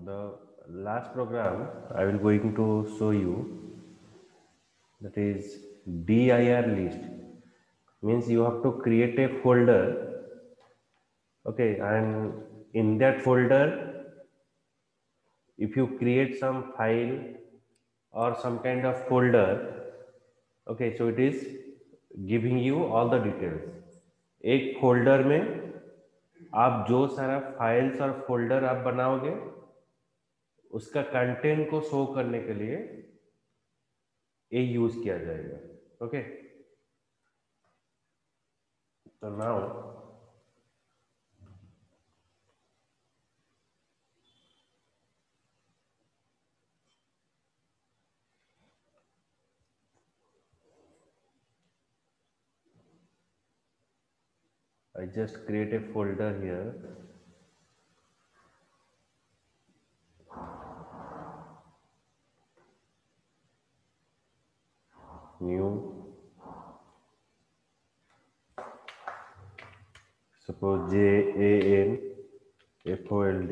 The last program I will going to show you, that is dir list, means you have to create a folder. Okay, and in that folder, if you create some file or some kind of folder, okay, so it is giving you all the details एक folder में। आप जो सारा files और folder आप बनाओगे, उसका content को शो करने के लिए ये यूज किया जाएगा। ओके, तो now I just create a folder here. New, suppose JANFOLD.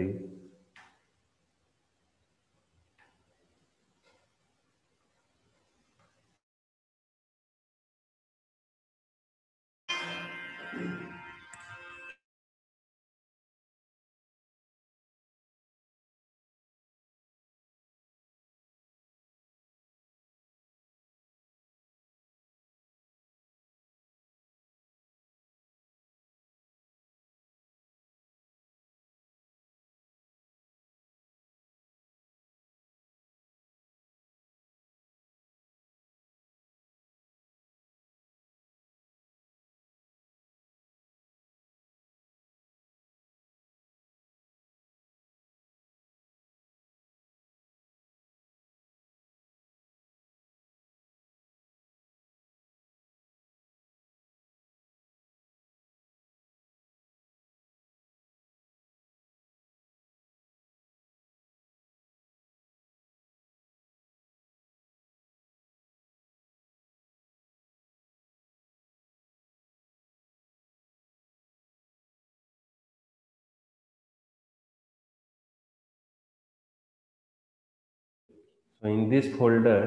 So in this folder,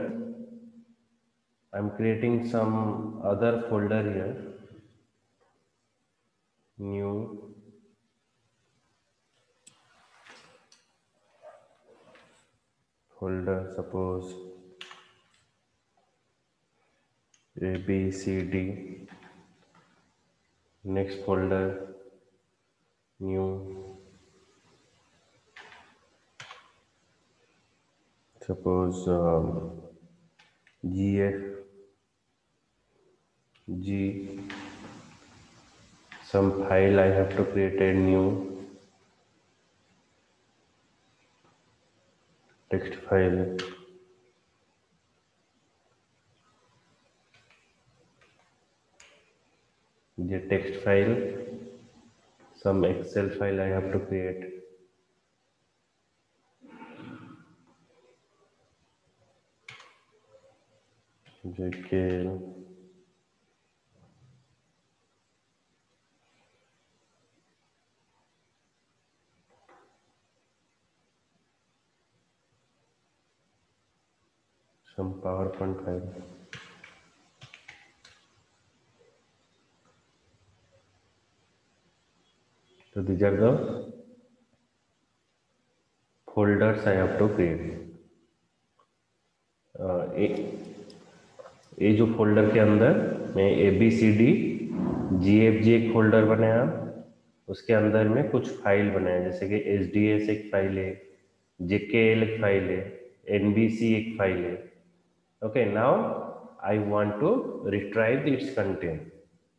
I'm creating some other folder here. New, folder, suppose ABCD. Next folder, new, suppose GFG, some file I have to create a new text file. The text file, some Excel file I have to create. JKL. Some PowerPoint file. So these are the folders I have to create. ये जो folder के अंदर मैं ABCD GFG एक folder बनाया, उसके अंदर में कुछ फाइल बनाया, जैसे कि SDS एक फाइल है, JKL एक फाइल है, NBC एक फाइल है। Okay, now I want to retrieve its content.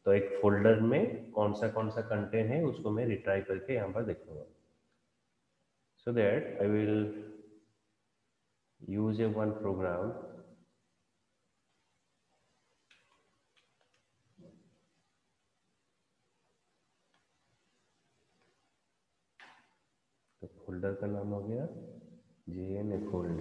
तो एक फोल्डर में कौन सा कंटेंट है उसको मैं रिट्राइव करके यहाँ पर देखूंगा। So that I will use a one program. तो फोल्डर का नाम हो गया JNFOLD।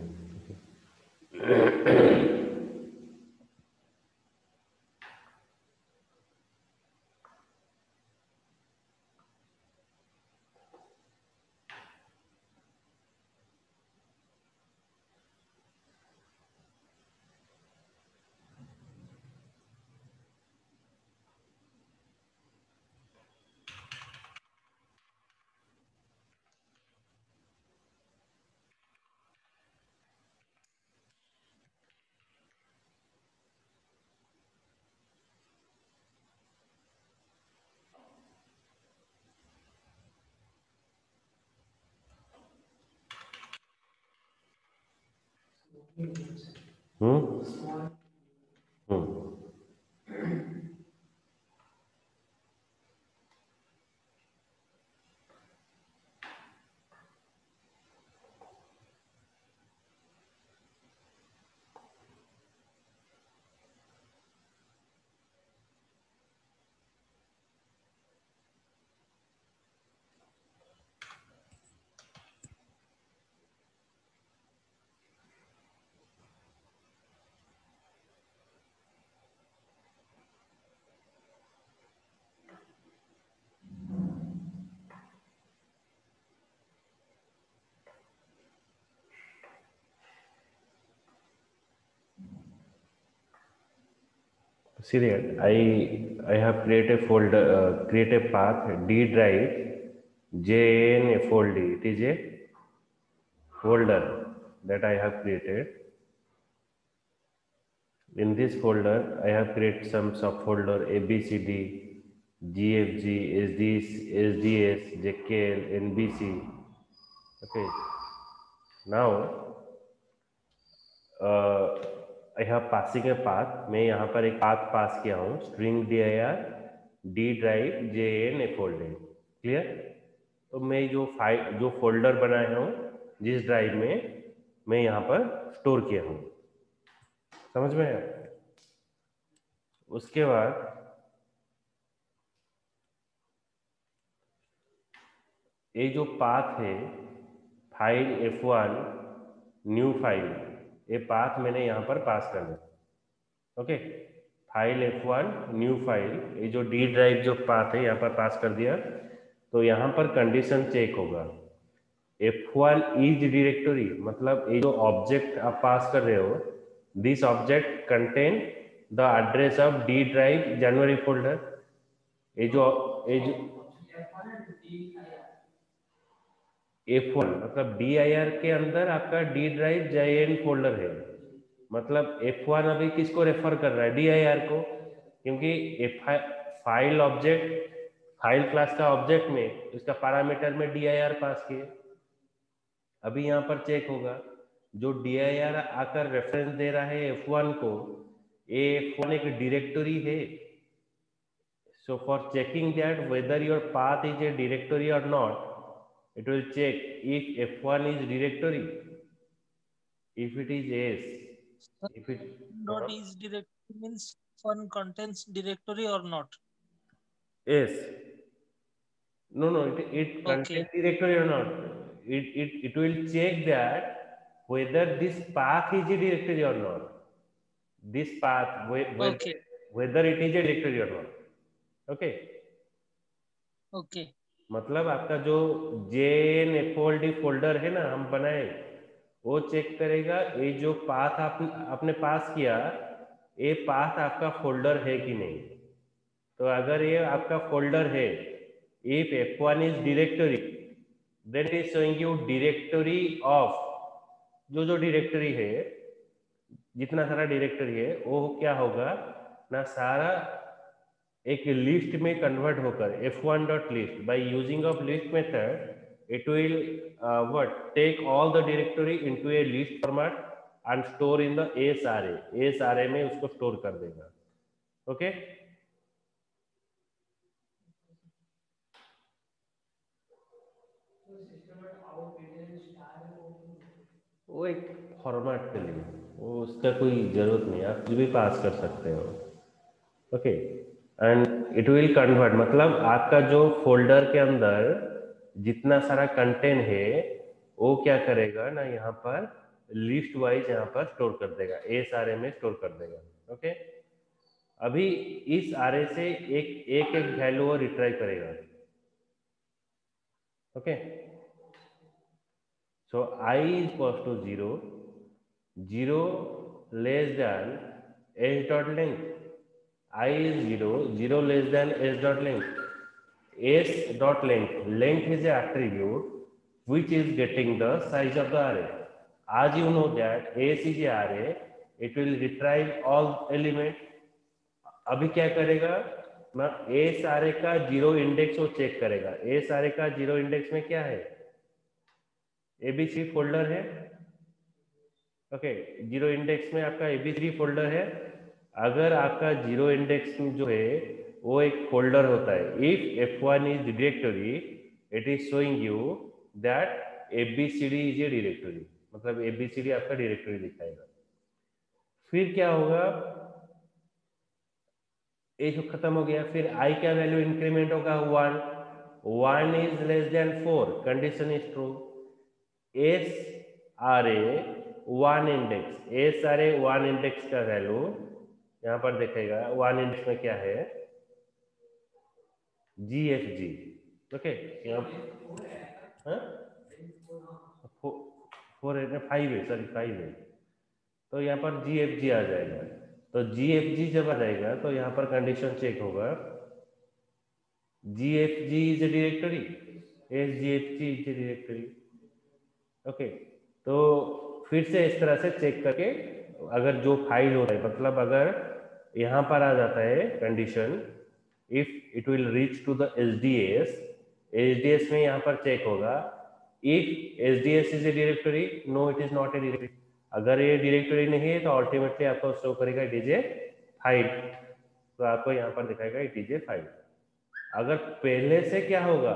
Hmm hmm See that I have created a folder, create a path D drive JNFOLD. It is a folder that I have created. In this folder, I have created some subfolder ABCD, GFG, SDS, JKL, NBC. Okay. Now I have passing a path. मैं यहाँ पर एक path पास किया हूँ string dir d drive JNFOLD. Clear. तो मैं जो folder बनाया हूँ जिस ड्राइव में मैं यहाँ पर स्टोर किया हूँ. समझ में आया. उसके बाद ये जो पाथ है फाइल F1 न्यू फाइल, ये पाथ मैंने यहाँ पर पास कर दिया. Okay. File F1 new file, ये जो डी ड्राइव जो पाथ है यहाँ पर पास कर दिया. तो यहाँ पर कंडीशन चेक होगा. F1 इज डायरेक्टरी, मतलब ये जो ऑब्जेक्ट आप पास कर रहे हो, this object contain the address of D drive January folder. ये जो F1 मतलब dir के अंदर आपका डी ड्राइव JN फोल्डर है. मतलब F1 अभी किसको रेफर कर रहा है, dir को, क्योंकि फाइल ऑब्जेक्ट, फाइल क्लास का ऑब्जेक्ट में इसका पैरामीटर में dir पास किए. अभी यहाँ पर चेक होगा जो dir आकर रेफरेंस दे रहा है F1 को, ये F1 एक डायरेक्टरी है. So for checking that whether your path is a directory or not, it will check if F1 is directory. If it is yes, if it Dot is directory means one contains directory or not? yes, no, it Okay. contains directory or not. It will check that whether this path is a directory or not. This path Okay. whether it is a directory or not. Okay. Okay. मतलब आपका जो JNFOLD folder है ना हम बनाए, वो check करेगा ये जो पाथ आपने पास किया, ये पाथ आपका फोल्डर है कि नहीं. तो अगर ये आपका फोल्डर है, if F1 is directory, then it is showing you directory of, जो डायरेक्टरी है, जितना सारा डायरेक्टरी है वो क्या होगा ना, सारा एक लिस्ट में कन्वर्ट होकर F1 dot list by using of list method it will what take all the directory into a list format and store in the ASRA में उसको स्टोर कर देगा. ओके. वो एक फॉर्मेट के लिए, वो उसका कोई जरूरत नहीं, आप कुछ भी पास कर सकते हो. Okay. And it will convert, मतलब आपका जो फोल्डर के अंदर जितना सारा कंटेंट है वो क्या करेगा ना, यहाँ पर लिस्ट वाइज यहाँ पर स्टोर कर देगा, ASRA में स्टोर कर देगा. ओके. अभी इस आरए से एक वैल्यू वो रिट्राइव करेगा. Okay. So I is equals to 0, 0 less than s dot length. I is 0, 0 less than s dot length. S dot length is an attribute which is getting the size of the array. As you know that S is an array, it will retrieve all element. अभी क्या करेगा ना, S R A का zero index वो check करेगा. S R A का zero index में क्या है, ABC फोल्डर है. ओके, जीरो इंडेक्स में आपका एबीसी फोल्डर है। अगर आपका जीरो इंडेक्स में जो है वो एक फोल्डर होता है, if f1 is directory it is showing you that ABCD is a directory, मतलब एबीसीडी आपका डायरेक्टरी दिखाएगा। फिर क्या होगा, ए जो खत्म हो गया, फिर आई का वैल्यू इंक्रीमेंट होगा 1, 1 is less than 4, condition is true. S R A one index, S R A one index का वैल्यू यहां पर देखेगा, वन इंडेक्स में क्या है, जी एफ जी। ओके, यहाँ फोर है, फाइव है, सॉरी फाइव है, तो यहाँ पर जी एफ जी आ जाएगा। तो जी एफ जी जब आ जाएगा तो यहाँ पर कंडीशन चेक होगा, G F G is a directory, S G F G is a directory. Okay, तो फिर से इस तरह से चेक करके, अगर जो फाइल होता है, मतलब अगर यहाँ पर आ जाता है condition, if it will reach to the SDS, SDS में यहाँ पर चेक होगा, if SDS is a directory, no it is not a directory. अगर ये डायरेक्टरी नहीं है तो अल्टीमेटली आपको शो करेगा इट इज ए फाइल, तो आपको यहाँ पर दिखाएगा इट इज ए फाइल। अगर पहले से क्या होगा,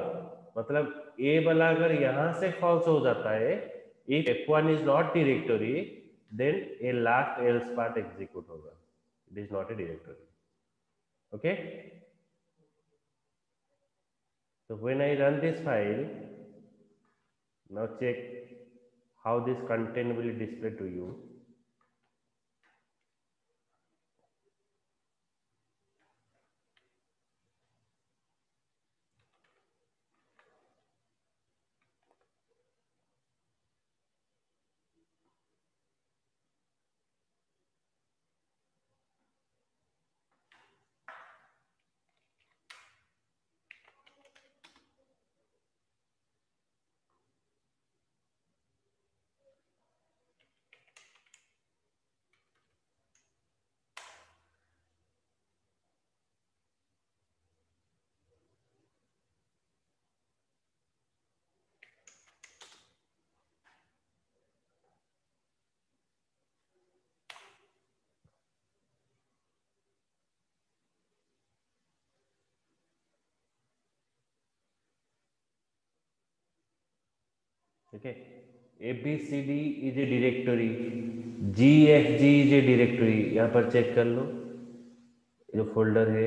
मतलब ए वाला अगर यहां से फॉल्स हो जाता है, if f1 is not directory, then a last else part execute होगा, it is not a directory. Okay, so when I run this file, now check how this content will display to you. ठीक है, A B C D is a directory, G F G is a directory, यहाँ पर check कर लो जो folder है।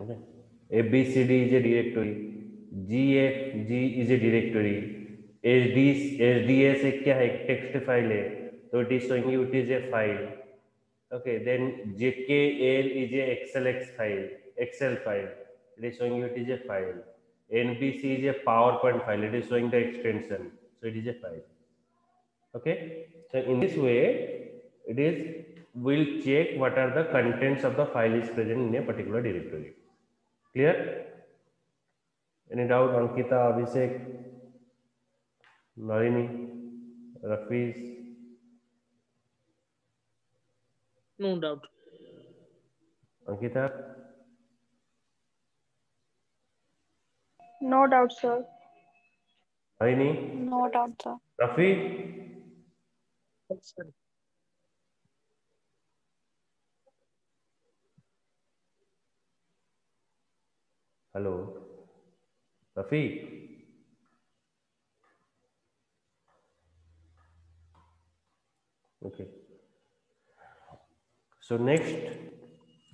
Okay. ABCD is a directory, GFG is a directory, SDS एक क्या है, टेक्स्ट फाइल है, तो it is showing you it is a file. Okay, then JKL is a XLX file, Excel file, it is showing you it is a file. NBC is a PowerPoint file, it is showing the extension, so it is a file. Okay, so in this way it is will check what are the contents of the file is present in a particular directory. Clear? Any doubt, Ankita, Abhishek, Narini, Rafiz? No doubt. Ankita? No doubt, sir. Narini? No doubt, sir. Rafi? Yes, sir. Hello? Rafi? Okay. So next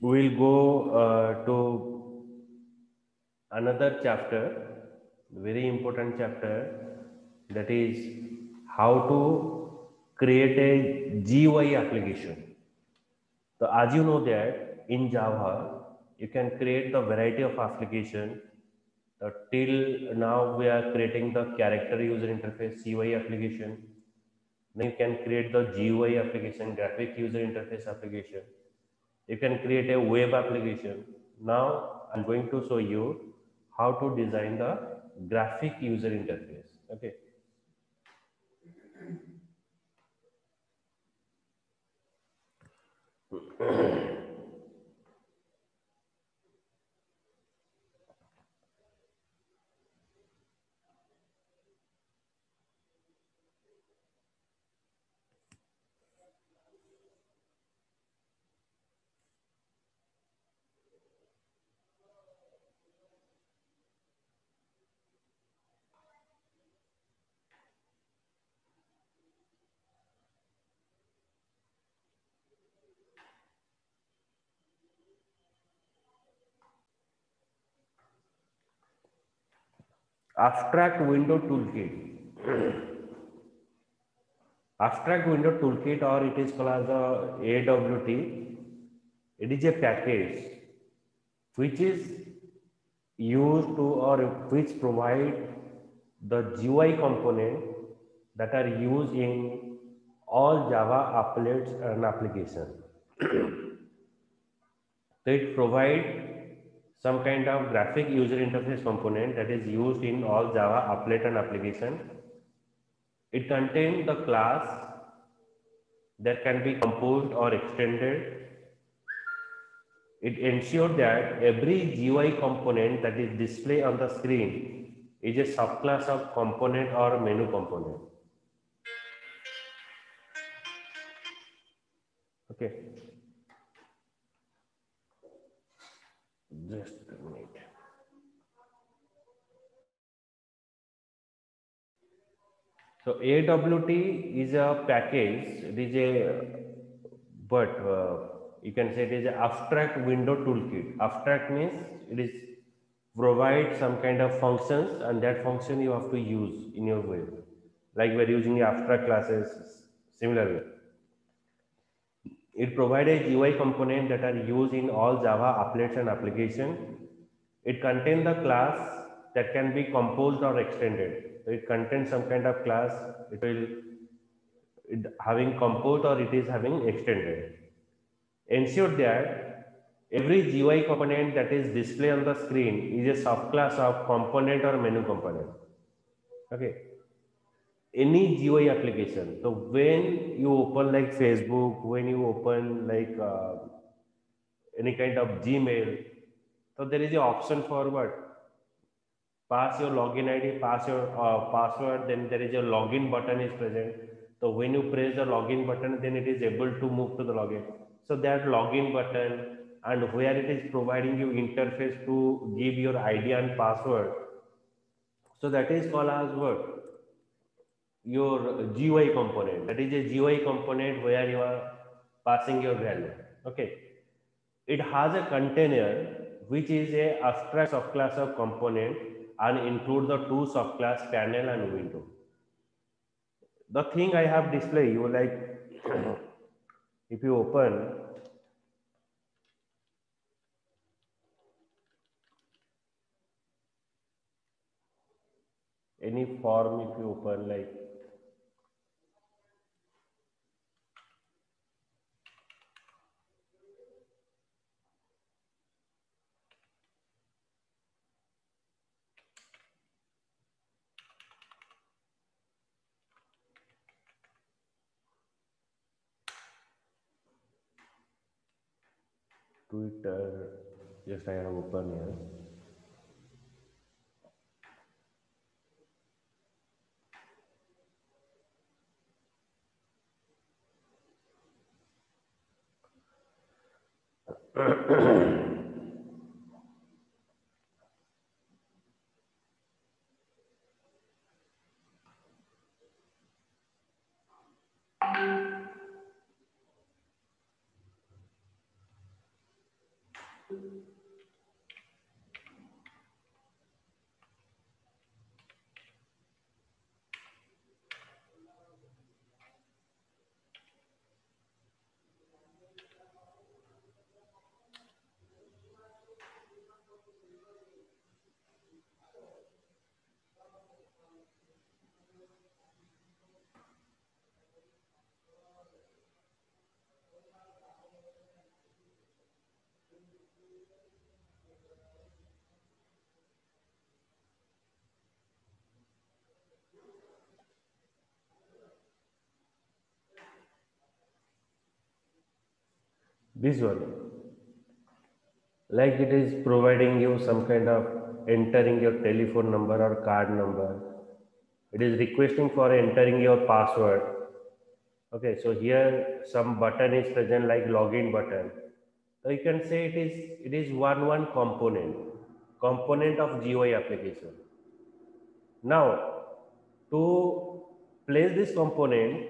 we'll go to another chapter, very important chapter, that is how to create a GUI application. So as you know that in Java you can create the variety of application. Till now we are creating the character user interface CUI application. Then you can create the GUI application, graphic user interface application. You can create a web application. Now I'm going to show you how to design the graphic user interface. Okay. Abstract window toolkit. Abstract window toolkit, or it is called as a AWT. It is a package which is used to, or which provide the GUI component that are used in all Java applets and application. So it provide some kind of graphic user interface component that is used in all Java applet and application. It contains the class that can be composed or extended. It ensures that every GUI component that is displayed on the screen is a subclass of component or menu component. Okay. Just a minute. So AWT is a package. It is a, but you can say it is an abstract window toolkit. Abstract means it is provide some kind of functions, and that function you have to use in your web. Like we're using abstract classes, similarly. It provides a GUI component that are used in all Java applets and application. It contains the class that can be composed or extended. So it contains some kind of class. It will having composed or it is having extended. Ensure that every GUI component that is displayed on the screen is a subclass of component or menu component. Okay. Any GUI application. So when you open like Facebook, when you open like any kind of Gmail, so there is an option for what? Pass your login ID, pass your password, then there is a login button is present. So when you press the login button, then it is able to move to the login. So that login button, and where it is providing you interface to give your ID and password. So that is called as what? Your GUI component. That is a GUI component where you are passing your value. Okay. It has a container which is a abstract subclass of component and include the two subclass panel and window. The thing I have displayed, you like if you open any form, if you open like Twitter, just I have open here. This one, like it is providing you some kind of entering your telephone number or card number. It is requesting for entering your password. Okay, so here some button is present like login button. So you can say it is one component of GUI application. Now to place this component,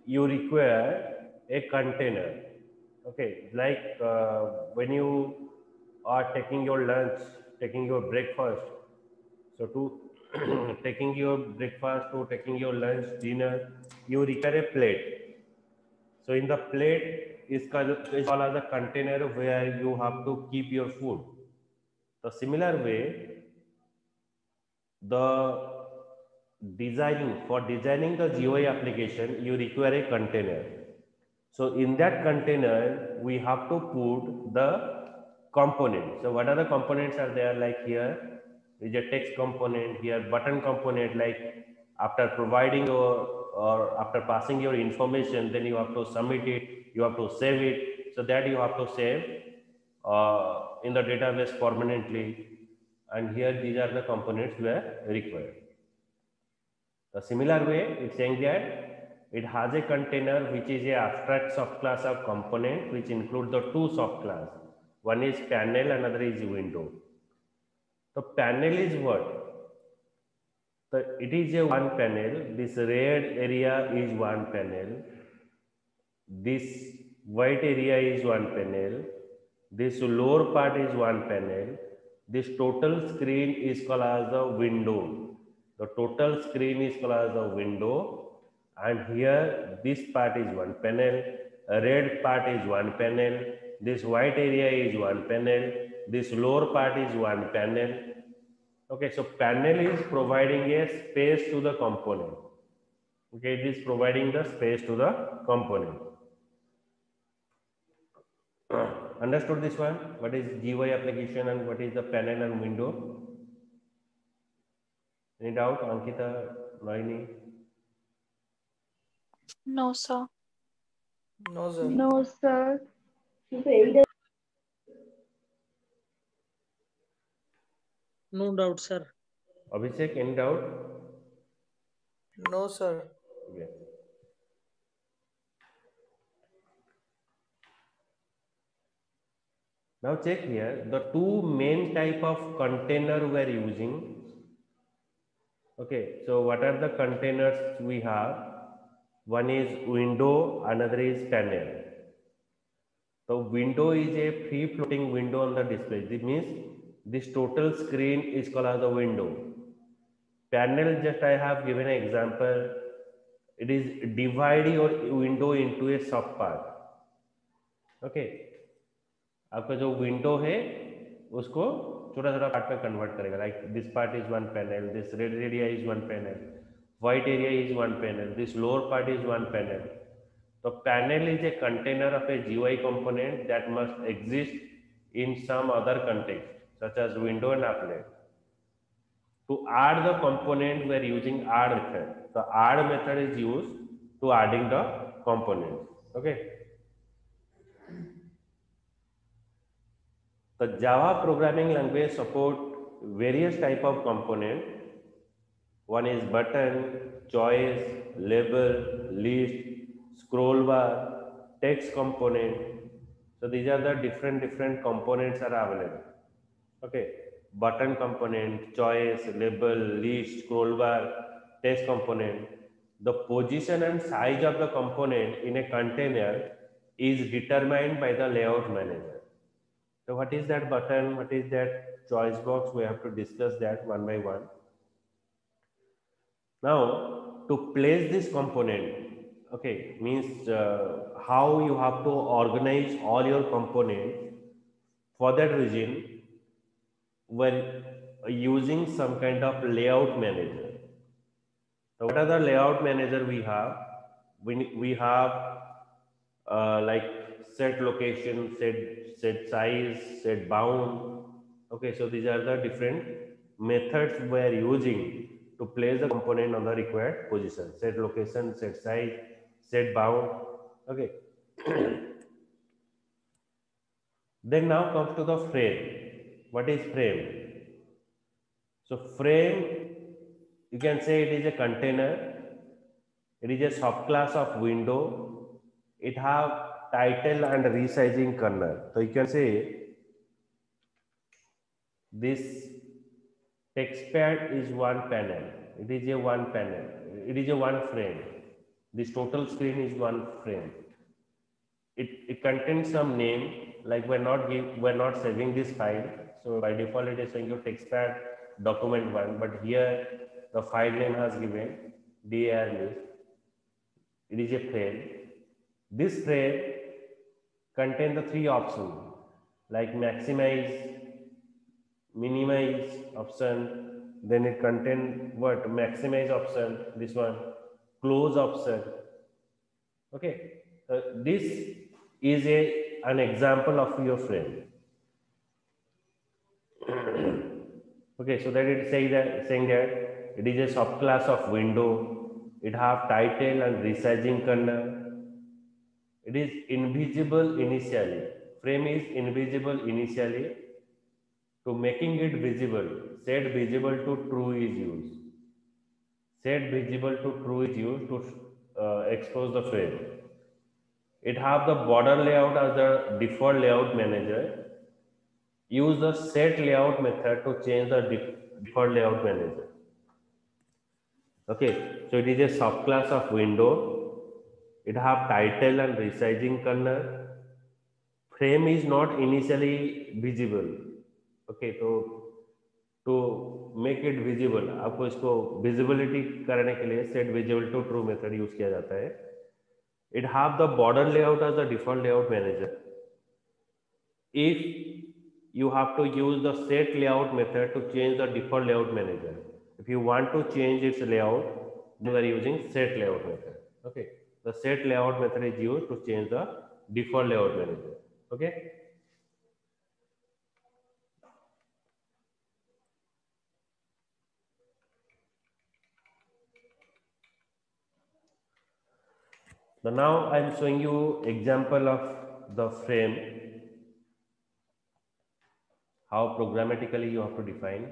you require a container. Okay, like when you are taking your lunch, taking your breakfast. So to taking your breakfast or taking your lunch, dinner, you require a plate. So in the plate is called as a container where you have to keep your food. The similar way, the designing the GUI application, you require a container. So in that container, we have to put the components. So what are the components are there? Like here is a text component, here button component. Like after providing your or after passing your information, then you have to submit it, you have to save it. So that you have to save in the database permanently. And here these are the components were required. The similar way, it's saying that it has a container which is a abstract subclass of component which include the two subclass. One is panel, another is window. The panel is what? It is a one panel. This red area is one panel. This white area is one panel. This lower part is one panel. This total screen is called as the window. The total screen is called as the window. And here this part is one panel. A red part is one panel. This white area is one panel. This lower part is one panel. Okay, so panel is providing a space to the component. Okay, it is providing the space to the component. Understood this one? What is GUI application and what is the panel and window? Any doubt, Ankita, Noini? No, sir. No, sir. No, sir. No doubt, sir. Abhishek, any doubt? No, sir. Okay. Now check here, the two main type of container we are using. Okay, so what are the containers we have? One is window, another is panel. So window is a free floating window on the display. This means this total screen is called as a window. Panel, just I have given an example. It is dividing your window into a sub part. Okay, आपका जो window है उसको छोटा छोटा part में convert करेगा. Like this part is one panel, this red area is one panel, white area is one panel, this lower part is one panel. So panel is a container of a GUI component that must exist in some other context, such as window and applet. To add the component, we are using add method. The add method is used to adding the component. Okay. The Java programming language support various type of component. One is button, choice, label, list, scroll bar, text component. So these are the different components are available. Okay, button component, choice, label, list, scroll bar, text component. The position and size of the component in a container is determined by the layout manager. So what is that button? What is that choice box? We have to discuss that one by one. Now, to place this component, okay, means how you have to organize all your components. For that reason, when using some kind of layout manager. So what are the layout manager we have? We have like set location, set size, set bound. Okay, so these are the different methods we are using to place the component on the required position. Set location, set size, set bound. Okay. Then now comes to the frame. What is frame? So frame, you can say it is a container. It is a subclass of window. It have title and resizing kernel. So you can say this textpad is one panel. It is a one panel. It is a one frame. This total screen is one frame. It contains some name, like we're not saving this file. So by default it is saying your textpad document one, but here the file name has given dir list. It is a frame. This frame contains the three options like maximize, minimize option. Then it contains what? Maximize option. This one, close option. Okay. This is an example of your frame. Okay, so that it saying that it is a subclass of window. It have title and resizing kernel. It is invisible initially. Frame is invisible initially. To making it visible, set visible to true is used. Set visible to true is used to expose the frame. It have the border layout as the default layout manager. Use the set layout method to change the default layout manager. Okay, so it is a subclass of window. It have title and resizing kernel. Frame is not initially visible. Okay, तो to make it visible आपको इसको visibility करने के लिए set visible to true method use किया जाता है. It have the border layout as the default layout manager. If you have to use the set layout method to change the default layout manager. If you want to change its layout, you are using set layout method. Okay, the set layout method is used to change the default layout manager. Okay. So now I am showing you example of the frame, how programmatically you have to define.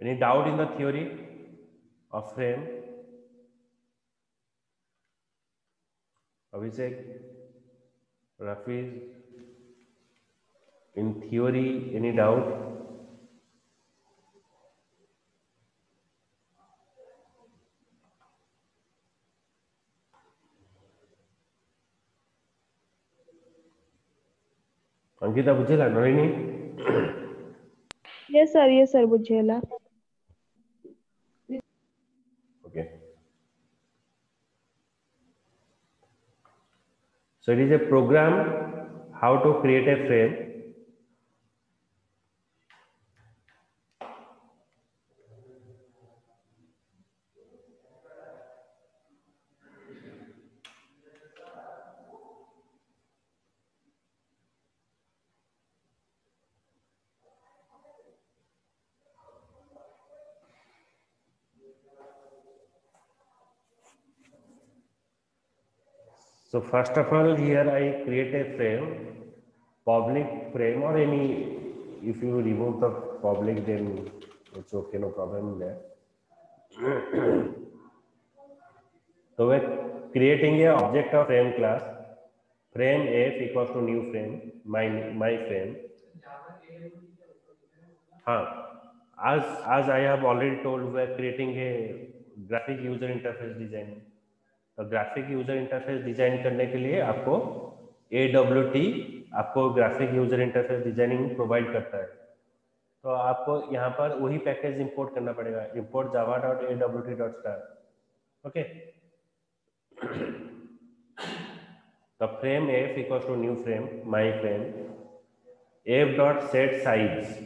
Any doubt in the theory of frame? Abhishek, Rafiz, in theory, any doubt? Ankita बुझेला Nalini? Yes sir बुझेला. Okay. So it is a program how to create a frame. So first of all, here I create a frame, public frame or any, if you remove the public then it's okay, no problem there. So we're creating a object of frame class, frame f equals to new frame, my frame. As I have already told, we're creating a graphic user interface design. तो graphic user interface design करने के लिए आपको AWT आपको graphic user interface designing provide करता है. तो आपको यहाँ पर वही पैकेज इंपोर्ट करना पड़ेगा, import java.awt.star. Okay, the frame f equals to new frame, my frame, f dot set size.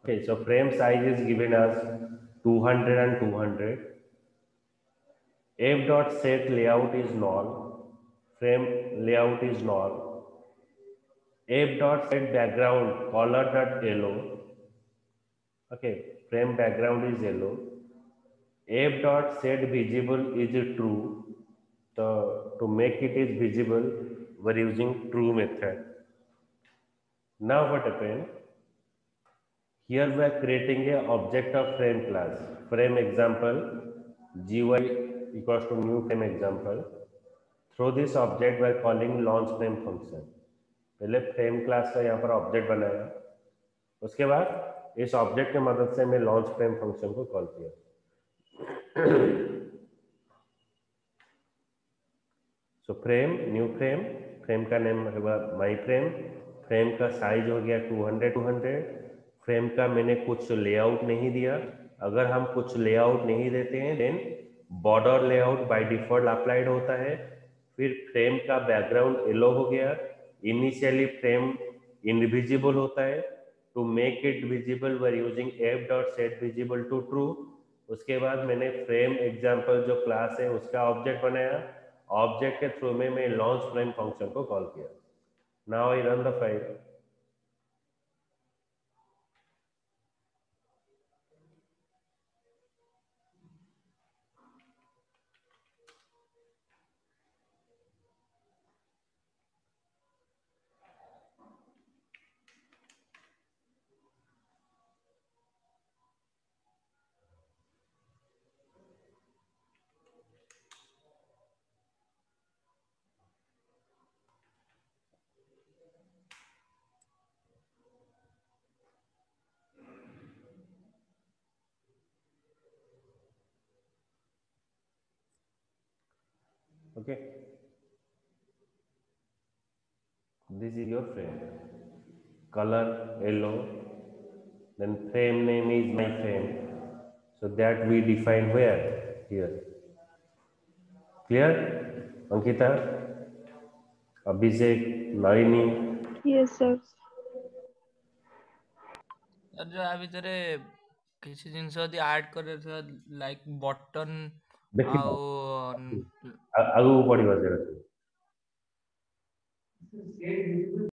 Okay, so frame size is given as 200 and 200. F dot set layout is null, frame layout is null. F dot set background color dot yellow. Okay, frame background is yellow. F dot set visible is true. So to make it is visible, we're using true method. Now what happened? Here we are creating a object of frame class. Frame example, GY equals to new frame example. Through this object we are calling launch frame function. पहले frame class का यहाँ पर object बनाया, उसके बाद इस object के मदद से मैं launch frame function को कॉल किया. So frame, new frame, frame का नेम होगा my frame, फ्रेम का साइज हो गया 200 फ्रेम का मैंने कुछ लेआउट नहीं दिया। अगर हम कुछ लेआउट नहीं देते हैं then border layout by default applied होता है। फिर फ्रेम का बैकग्राउंड येलो हो गया। इनिशियली फ्रेम इनविजिबल होता है। To make it visible we are using F dot set visible to true. उसके बाद मैंने फ्रेम एग्जाम्पल जो क्लास है उसका ऑब्जेक्ट बनाया। ऑब्जेक्ट के थ्रू में मैं लॉन्च फ्रेम फंक्शन को कॉल किया। Now I run the file. Okay, this is your frame. Color yellow, then frame name is my frame, so that we define where here. Clear? Ankita, Abhishek, Nalini. Yes, sir. जो आ भिତରେ କିଛି ଜିନିଷ ଯଦି add କରିବାର like button देखिए ଆଉ आगू पढ़िबा जरा।